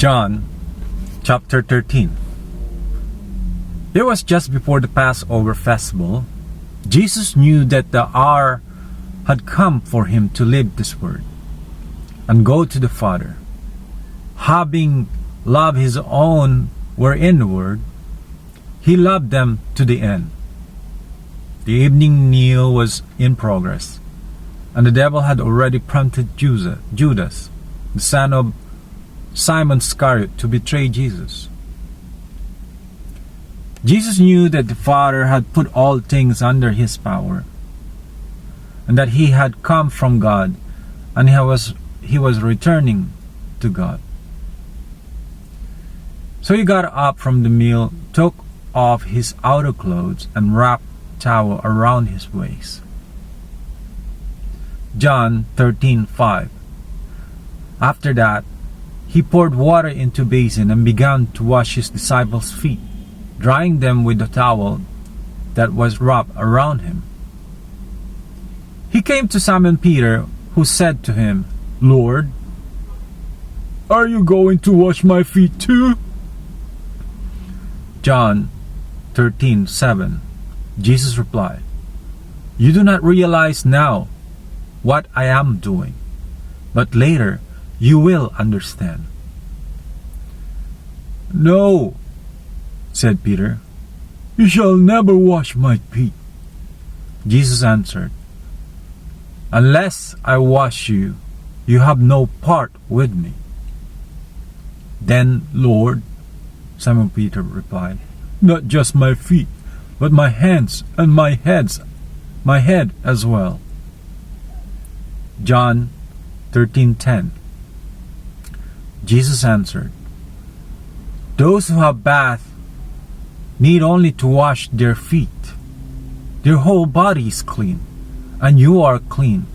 John chapter 13. It was just before the Passover festival. Jesus knew that the hour had come for him to leave this world and go to the Father. Having loved his own were in the world, he loved them to the end. The evening meal was in progress, and the devil had already prompted Judas, the son of Simon Iscariot, to betray Jesus. Jesus knew that the Father had put all things under his power, and that he had come from God, and he was returning to God. So he got up from the meal, took off his outer clothes, and wrapped a towel around his waist. John 13:5. After that, he poured water into a basin and began to wash his disciples' feet, drying them with the towel that was wrapped around him. He came to Simon Peter, who said to him, "Lord, are you going to wash my feet too?" John 13:7. Jesus replied, "You do not realize now what I am doing, but later you will understand." "No," said Peter, "you shall never wash my feet." Jesus answered, "Unless I wash you, you have no part with me." "Then, Lord," Simon Peter replied, "not just my feet, but my hands and my head as well." John 13:10. Jesus answered, "Those who have bathed need only to wash their feet. Their whole body is clean, and you are clean,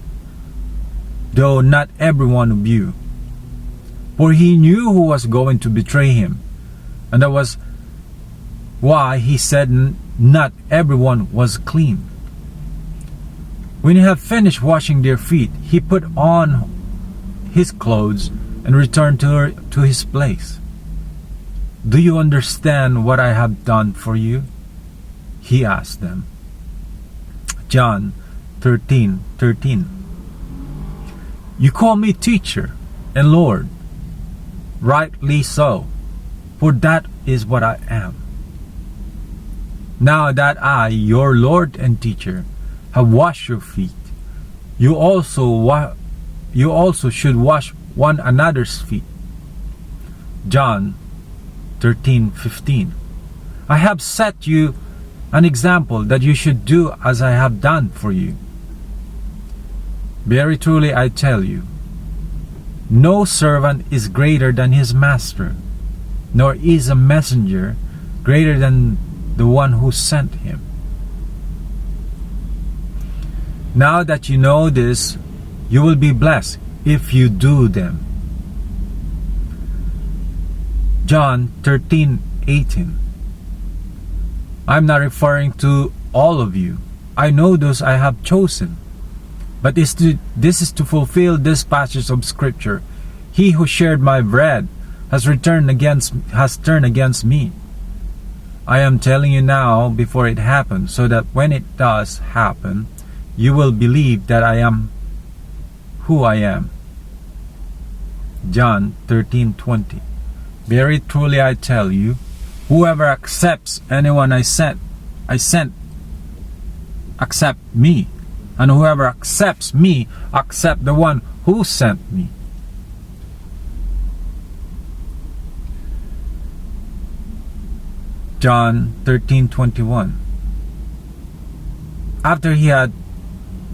though not every one of you." For he knew who was going to betray him, and that was why he said not everyone was clean. When he had finished washing their feet, he put on his clothes and returned to his place. "Do you understand what I have done for you?" he asked them. John 13:13. "You call me teacher and Lord. Rightly so, for that is what I am. Now that I, your Lord and teacher, have washed your feet, you also should wash one another's feet." John 13:15. "I have set you an example that you should do as I have done for you. Very truly I tell you, no servant is greater than his master, nor is a messenger greater than the one who sent him. Now that you know this, you will be blessed if you do them." John 13:18. "I'm not referring to all of you. I know those I have chosen. But this is to fulfill this passage of Scripture. He who shared my bread has turned against me. I am telling you now before it happens, so that when it does happen, you will believe that I am who I am." John 13:20. "Very truly I tell you, whoever accepts anyone I sent, accept me, and whoever accepts me, accept the one who sent me." John 13:21. After he had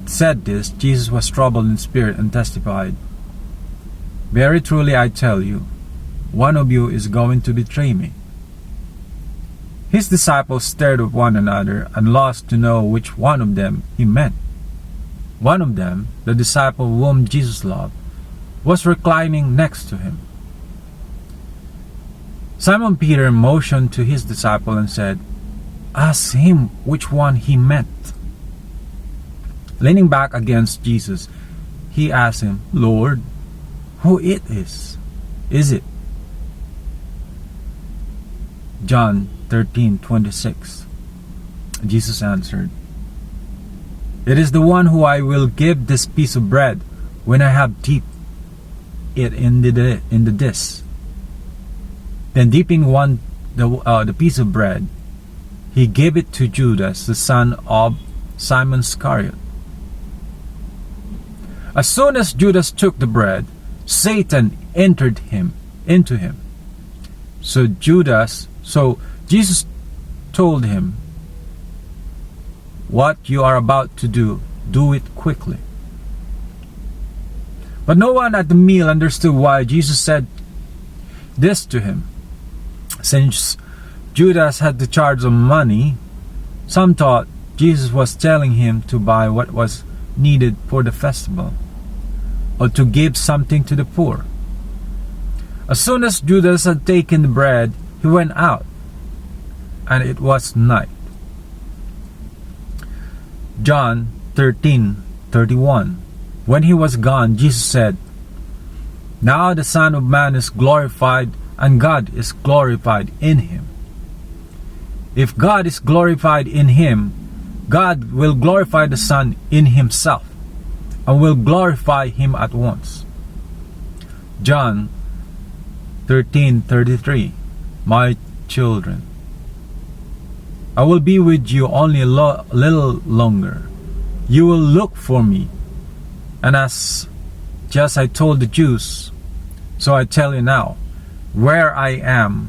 said this, Jesus was troubled in spirit and testified, "Very truly I tell you, one of you is going to betray me." His disciples stared at one another and lost to know which one of them he meant. One of them, the disciple whom Jesus loved, was reclining next to him. Simon Peter motioned to his disciple and said, "Ask him which one he meant." Leaning back against Jesus, he asked him, "Lord, who it is? Is it?" John 13:26. Jesus answered, "It is the one who I will give this piece of bread when I have dipped it in the dish." Then dipping the piece of bread, he gave it to Judas, the son of Simon Iscariot. As soon as Judas took the bread, Satan entered into him. So Jesus told him, "What you are about to do, do it quickly." But no one at the meal understood why Jesus said this to him. Since Judas had the charge of money, some thought Jesus was telling him to buy what was needed for the festival, or to give something to the poor. As soon as Judas had taken the bread, he went out, and it was night. John 13:31. When he was gone, Jesus said, "Now the Son of Man is glorified, and God is glorified in him. If God is glorified in him, God will glorify the Son in himself, and will glorify him at once." John 13:33. My children, I will be with you only a little longer. You will look for me, and just I told the Jews, so I tell you now, where I am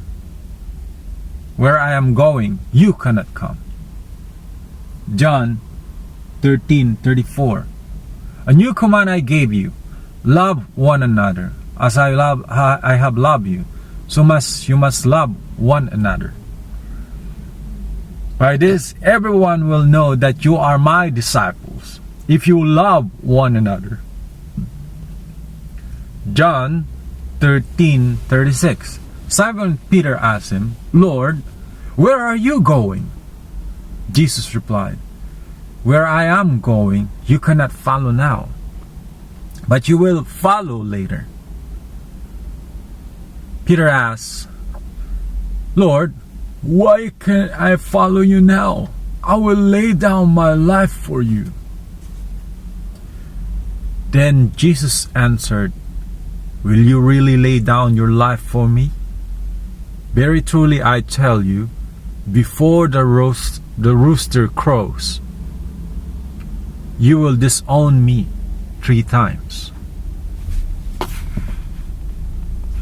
going, you cannot come. John 13:34. A new command I gave you, love one another. As I have loved you, so you must love one another. By this, everyone will know that you are my disciples, if you love one another. John 13:36. Simon Peter asked him, "Lord, where are you going?" Jesus replied, "Where I am going, you cannot follow now, but you will follow later." Peter asked, "Lord, why can't I follow you now? I will lay down my life for you." Then Jesus answered, "Will you really lay down your life for me? Very truly I tell you, before the rooster crows, you will disown me 3 times.